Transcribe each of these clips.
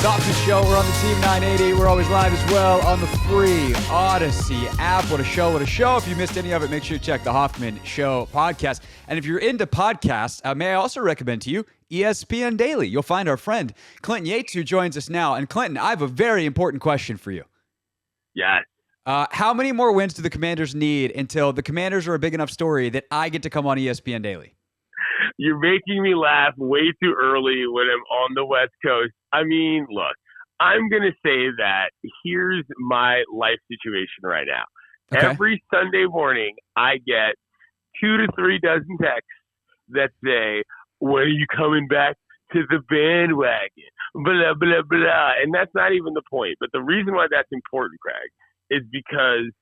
The Hoffman Show. We're on the Team 980. We're always live as well on the free Odyssey app. What a show, what a show. If you missed any of it, make sure you check the Hoffman Show podcast. And if you're into podcasts, may I also recommend to you ESPN Daily. You'll find our friend Clinton Yates, who joins us now. And Clinton, I have a very important question for you. Yes. How many more wins do the Commanders need until the Commanders are a big enough story that I get to come on ESPN Daily? You're making me laugh way too early when I'm on the West Coast. I mean, look, I'm going to say that here's my life situation right now. Okay. Every Sunday morning, I get 2 to 3 dozen texts that say, when are you coming back to the bandwagon? Blah, blah, blah. And that's not even the point. But the reason why that's important, Craig, is because,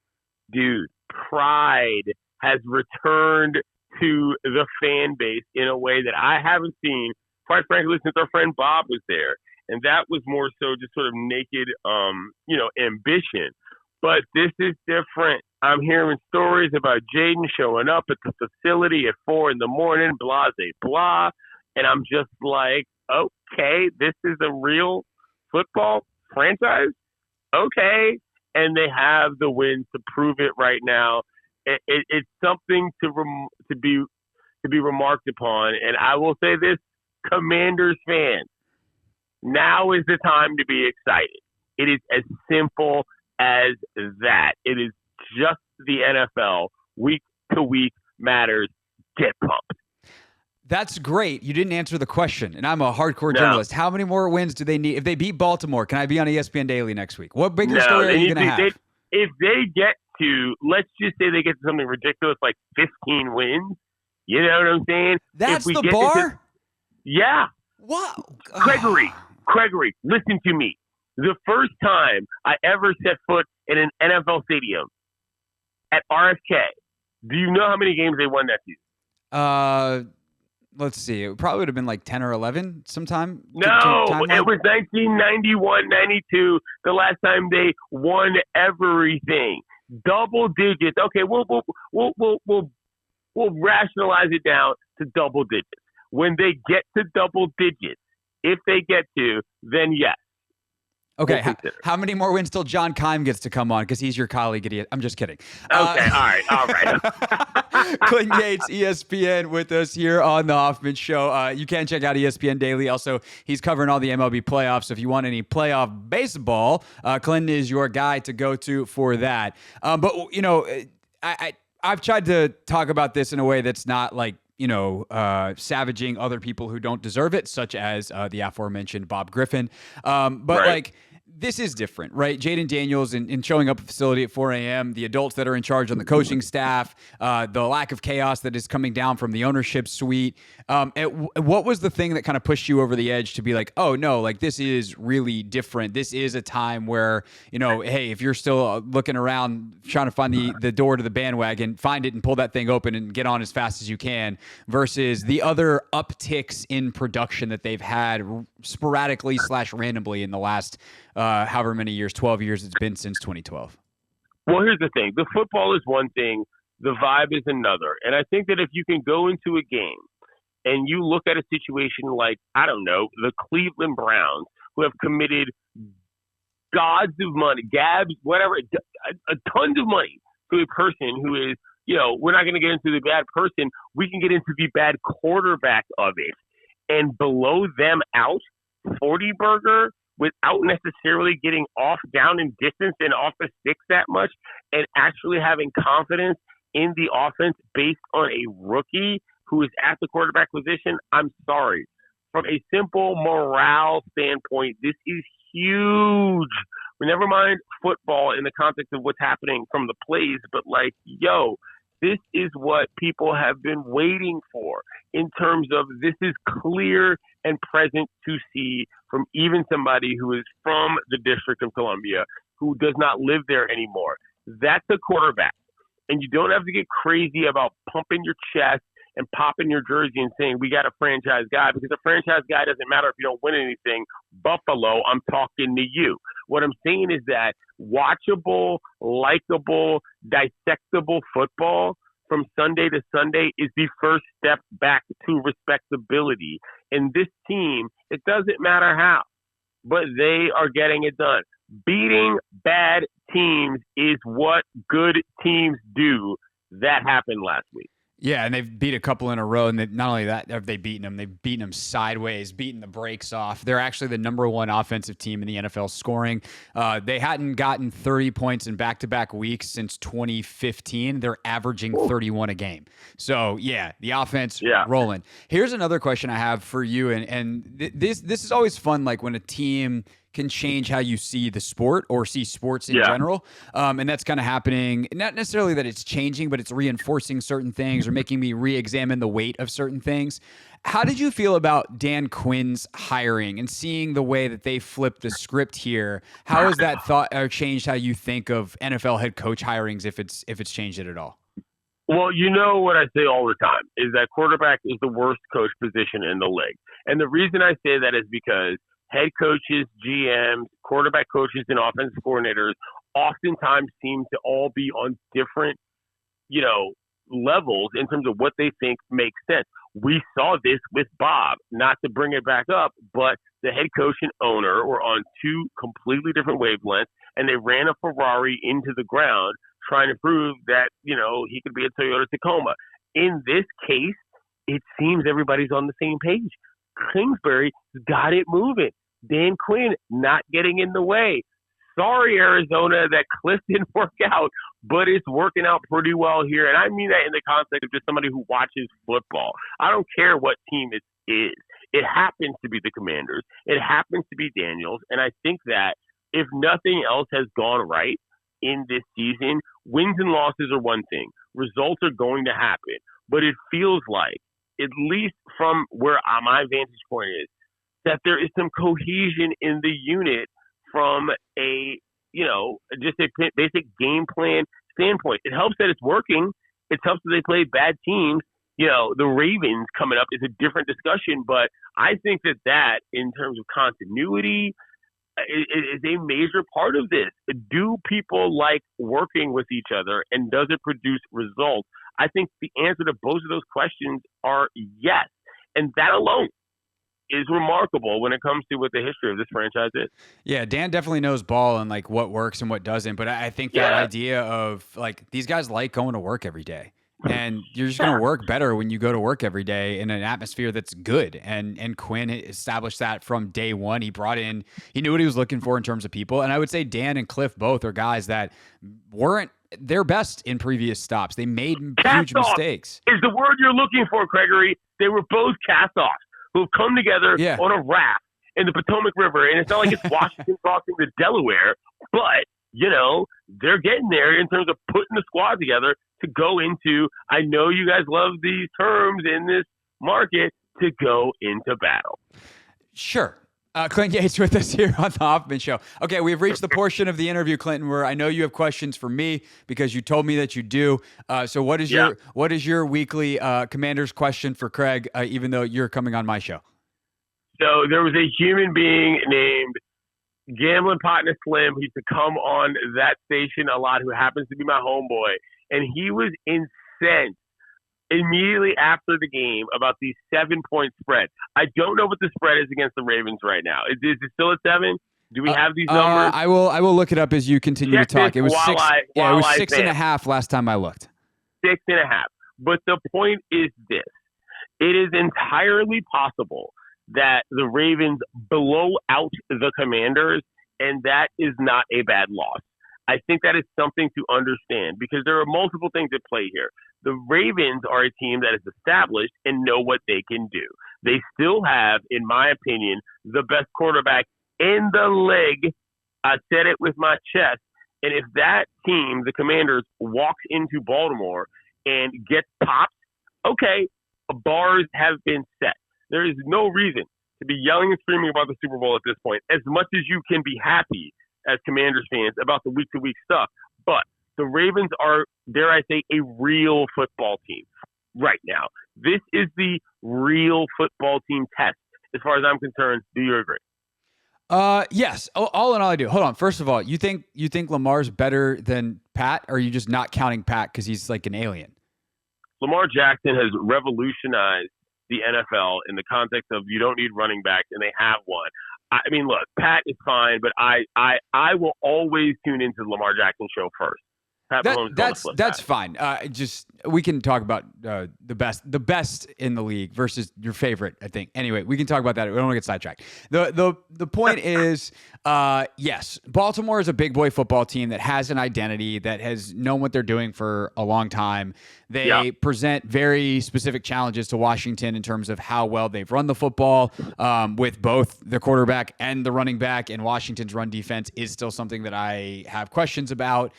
dude, pride has returned to the fan base in a way that I haven't seen, quite frankly, since our friend Bob was there. And that was more so just sort of naked, ambition. But this is different. I'm hearing stories about Jayden showing up at the facility at 4 a.m, blah, blah. And I'm just like, okay, this is a real football franchise? Okay. And they have the wins to prove it right now. It's something to be remarked upon. And I will say this, Commanders fans, now is the time to be excited. It is as simple as that. It is just the NFL. Week to week matters. Get pumped. That's great. You didn't answer the question, and I'm a hardcore journalist. How many more wins do they need? If they beat Baltimore, can I be on ESPN Daily next week? What bigger story are you going to have? If they get to, let's just say they get to something ridiculous like 15 wins, you know what I'm saying? That's the bar? Yeah. What? Gregory, listen to me. The first time I ever set foot in an NFL stadium at RFK, do you know how many games they won that season? Let's see. It probably would have been like 10 or 11 sometime. No, it was 1991, 92, the last time they won everything. Double digits. Okay, we'll rationalize it down to double digits. When they get to double digits, if they get to, then yes. Okay, how many more wins till John Keim gets to come on? Because he's your colleague. I'm just kidding. Okay, all right. Clinton Yates, ESPN, with us here on the Hoffman Show. You can check out ESPN Daily. Also, he's covering all the MLB playoffs. So if you want any playoff baseball, Clinton is your guy to go to for that. But, I've tried to talk about this in a way that's not like, savaging other people who don't deserve it, such as the aforementioned Bob Griffin. This is different, right? Jayden Daniels and showing up at the facility at 4 a.m., the adults that are in charge on the coaching staff, the lack of chaos that is coming down from the ownership suite. What was the thing that kind of pushed you over the edge to be like, oh, no, like this is really different. This is a time where, hey, if you're still looking around trying to find the door to the bandwagon, find it and pull that thing open and get on as fast as you can, versus the other upticks in production that they've had sporadically / randomly in the last however many years, 12 years it's been since 2012. Well, here's the thing. The football is one thing. The vibe is another. And I think that if you can go into a game and you look at a situation like, I don't know, the Cleveland Browns, who have committed gods of money, gabs, whatever, a tons of money to a person who is, we're not going to get into the bad person. We can get into the bad quarterback of it. And below them out, 40 burger, without necessarily getting down in distance and off the sticks that much, and actually having confidence in the offense based on a rookie who is at the quarterback position, I'm sorry. From a simple morale standpoint, this is huge. Never mind football in the context of what's happening from the plays, but this is what people have been waiting for in terms of this is clear and present to see from even somebody who is from the District of Columbia, who does not live there anymore. That's a quarterback. And you don't have to get crazy about pumping your chest and popping your jersey and saying, we got a franchise guy, because a franchise guy doesn't matter if you don't win anything. Buffalo, I'm talking to you. What I'm saying is that watchable, likable, dissectable football from Sunday to Sunday is the first step back to respectability. And this team, it doesn't matter how. but they are getting it done. Beating bad teams is what good teams do. That happened last week. Yeah, and they've beat a couple in a row, and not only that have they beaten them, they've beaten them sideways, beaten the brakes off. They're actually the number one offensive team in the NFL scoring. They hadn't gotten 30 points in back-to-back weeks since 2015. They're averaging 31 a game. So, yeah, the offense rolling. Here's another question I have for you, and this is always fun, like when a team can change how you see the sport or see sports in general. And that's kind of happening, not necessarily that it's changing, but it's reinforcing certain things or making me re-examine the weight of certain things. How did you feel about Dan Quinn's hiring and seeing the way that they flipped the script here? How has that thought or changed how you think of NFL head coach hirings, if it's changed it at all? Well, you know what I say all the time is that quarterback is the worst coach position in the league. And the reason I say that is because head coaches, GMs, quarterback coaches, and offensive coordinators oftentimes seem to all be on different, levels in terms of what they think makes sense. We saw this with Bob, not to bring it back up, but the head coach and owner were on two completely different wavelengths, and they ran a Ferrari into the ground trying to prove that, he could be a Toyota Tacoma. In this case, it seems everybody's on the same page. Kingsbury got it moving. Dan Quinn not getting in the way. Sorry, Arizona, that Cliff didn't work out, but it's working out pretty well here. And I mean that in the context of just somebody who watches football. I don't care what team it is. It happens to be the Commanders. It happens to be Daniels. And I think that if nothing else has gone right in this season, wins and losses are one thing. Results are going to happen. But it feels like, at least from where my vantage point is, that there is some cohesion in the unit from a, just a basic game plan standpoint. It helps that it's working. It helps that they play bad teams. The Ravens coming up is a different discussion, but I think that in terms of continuity is a major part of this. Do people like working with each other, and does it produce results? I think the answer to both of those questions are yes. And that alone is remarkable when it comes to what the history of this franchise is. Yeah, Dan definitely knows ball and like what works and what doesn't. But I think that idea of like these guys like going to work every day. And you're just going to work better when you go to work every day in an atmosphere that's good. And Quinn established that from day one. He knew what he was looking for in terms of people. And I would say Dan and Cliff both are guys that weren't their best in previous stops. They made huge mistakes. Is the word you're looking for, Gregory. They were both cast-offs who've come together on a raft in the Potomac River. And it's not like it's Washington crossing the Delaware, but, they're getting there in terms of putting the squad together to go into, I know you guys love these terms in this market, to go into battle. Sure. Clinton Yates with us here on the Hoffman Show. Okay, we've reached the portion of the interview, Clinton, where I know you have questions for me because you told me that you do. So what is your weekly Commander's question for Craig, even though you're coming on my show? So there was a human being named Gambling Partner Slim who used to come on that station a lot, who happens to be my homeboy, and he was incensed immediately after the game about the 7-point spread. I don't know what the spread is against the Ravens right now. Is it still at 7? Do we have these numbers? I will look it up as you continue to talk. It was 6. It was 6.5 last time I looked. 6.5. But the point is this: it is entirely possible that the Ravens blow out the Commanders, and that is not a bad loss. I think that is something to understand because there are multiple things at play here. The Ravens are a team that is established and know what they can do. They still have, in my opinion, the best quarterback in the league. I said it with my chest. And if that team, the Commanders, walks into Baltimore and gets popped, okay, bars have been set. There is no reason to be yelling and screaming about the Super Bowl at this point, as much as you can be happy as Commanders fans about the week-to-week stuff. But the Ravens are, dare I say, a real football team right now. This is the real football team test, as far as I'm concerned. Do you agree? Yes. All in all, I do. Hold on. First of all, you think Lamar's better than Pat, or are you just not counting Pat because he's like an alien? Lamar Jackson has revolutionized the NFL in the context of you don't need running backs, and they have one. I mean, look, Pat is fine, but I will always tune into the Lamar Jackson show first. Pat Mahomes is on the flip That's side. fine. Just we can talk about the best in the league versus your favorite. I think. Anyway, we can talk about that. We don't want to get sidetracked. The point is, yes, Baltimore is a big boy football team that has an identity, that has known what they're doing for a long time. They present very specific challenges to Washington in terms of how well they've run the football, with both the quarterback and the running back. And Washington's run defense is still something that I have questions about.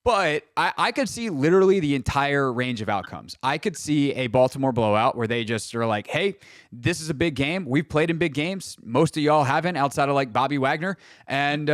But I could see literally the entire range of outcomes. I could see a Baltimore blowout where they just are like, hey, this is a big game. We've played in big games. Most of y'all haven't, outside of like Bobby Wagner. And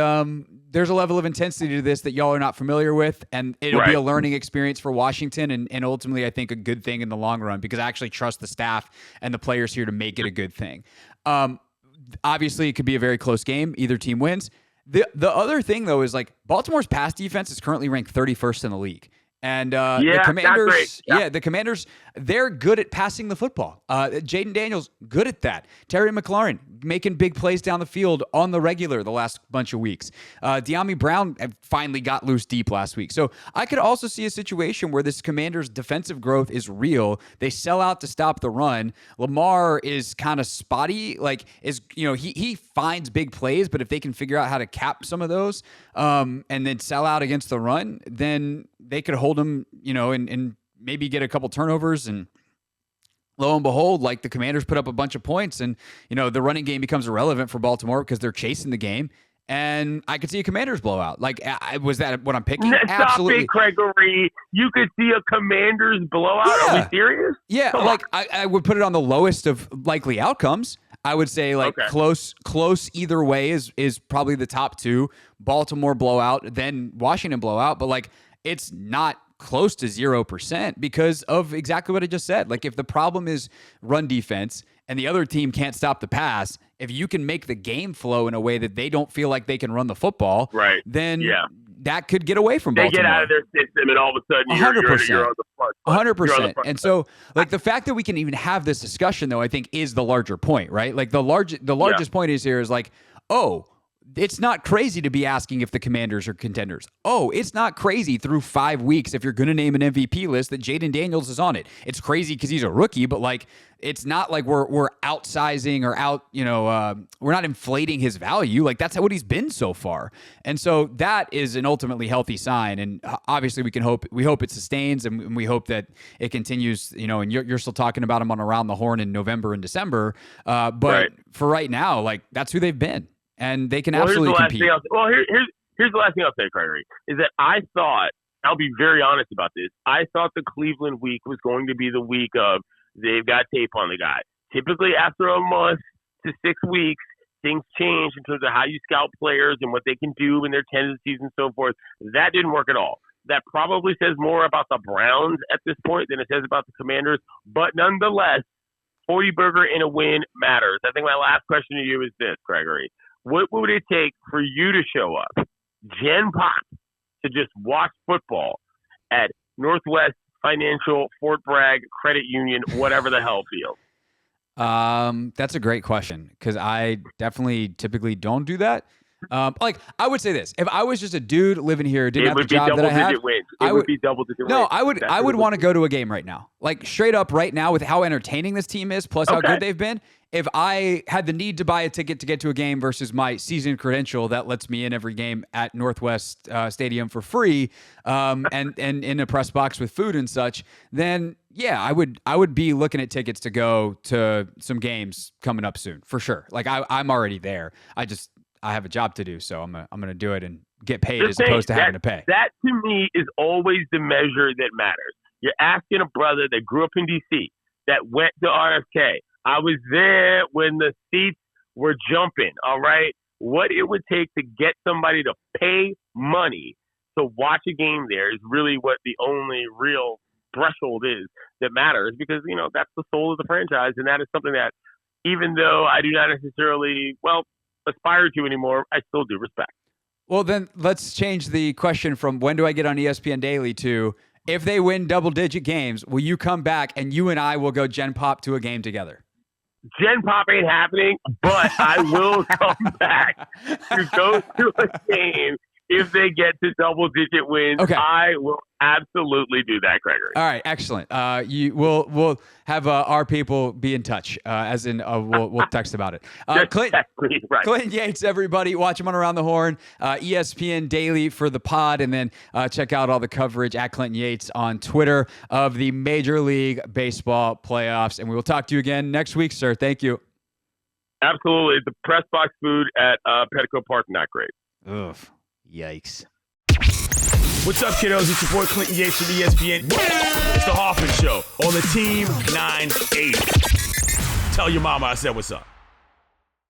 there's a level of intensity to this that y'all are not familiar with. And it'll be a learning experience for Washington. And ultimately, I think a good thing in the long run, because I actually trust the staff and the players here to make it a good thing. Obviously, it could be a very close game. Either team wins. The other thing, though, is like Baltimore's pass defense is currently ranked 31st in the league. And the Commanders, the Commanders, they're good at passing the football. Jayden Daniels, good at that. Terry McLaurin, making big plays down the field on the regular the last bunch of weeks. De'Ami Brown finally got loose deep last week. So I could also see a situation where this Commanders' defensive growth is real. They sell out to stop the run. Lamar is kind of spotty. He finds big plays, but if they can figure out how to cap some of those and then sell out against the run, then they could hold them, and maybe get a couple turnovers, and lo and behold, like the Commanders put up a bunch of points, and the running game becomes irrelevant for Baltimore because they're chasing the game. And I could see a Commanders blowout. Like, was that what I'm picking? Absolutely. Stop it, Gregory. You could see a Commanders blowout. Yeah. Are we serious? Yeah, I would put it on the lowest of likely outcomes. I would say close either way is probably the top two. Baltimore blowout, then Washington blowout, but it's not close to 0% because of exactly what I just said. Like, if the problem is run defense and the other team can't stop the pass, if you can make the game flow in a way that they don't feel like they can run the football, then that could get away from Baltimore. They get out of their system, and all of a sudden you're on the front. 100%. And so, the fact that we can even have this discussion, though, I think is the larger point, right? Like, the largest point is it's not crazy to be asking if the Commanders are contenders. Oh, it's not crazy through 5 weeks if you're going to name an MVP list that Jayden Daniels is on it. It's crazy because he's a rookie, but it's not like we're outsizing or we're not inflating his value. Like, that's what he's been so far. And so that is an ultimately healthy sign. And obviously we hope it sustains, and we hope that it continues, and you're still talking about him on Around the Horn in November and December. But for right now, that's who they've been. And they can absolutely compete. Here's the last thing I'll say, Gregory, is that I thought, I'll be very honest about this, I thought the Cleveland week was going to be the week of they've got tape on the guy. Typically, after a month to 6 weeks, things change in terms of how you scout players and what they can do and their tendencies and so forth. That didn't work at all. That probably says more about the Browns at this point than it says about the Commanders. But nonetheless, 40-burger in a win matters. I think my last question to you is this, Gregory. What would it take for you to show up, Gen Pop, to just watch football at Northwest Financial, Fort Bragg, Credit Union, whatever the hell field? That's a great question, because I definitely typically don't do that. I would say this: if I was just a dude living here, didn't have the job that I have, it would be double-digit wins. No, I would want to go to a game right now. Like, straight up right now, with how entertaining this team is, plus how good they've been. If I had the need to buy a ticket to get to a game versus my season credential that lets me in every game at Northwest Stadium for free, and in a press box with food and such, then yeah, I would be looking at tickets to go to some games coming up soon for sure. Like, I'm already there. I have a job to do, so I'm gonna do it and get paid as opposed to having to pay. That to me is always the measure that matters. You're asking a brother that grew up in D.C., that went to RFK. I was there when the seats were jumping, all right? What it would take to get somebody to pay money to watch a game there is really what the only real threshold is that matters, because, that's the soul of the franchise, and that is something that, even though I do not necessarily, aspire to anymore, I still do respect. Well, then let's change the question from when do I get on ESPN Daily to if they win double-digit games, will you come back and you and I will go Gen Pop to a game together? Gen Pop ain't happening, but I will come back to go to a game if they get to double-digit wins. Okay. I will absolutely do that, Gregory. All right, excellent. We'll have our people be in touch, as in we'll text about it. Clinton Yates, everybody, watch him on Around the Horn, ESPN Daily for the pod, and then check out all the coverage at Clinton Yates on Twitter of the Major League Baseball playoffs. And we will talk to you again next week, sir. Thank you. Absolutely. The press box food at Petticoat Park, not great. Ugh. Yikes. What's up, kiddos? It's your boy Clinton Yates from ESPN. It's the Hoffman Show on the Team 980. Tell your mama I said what's up.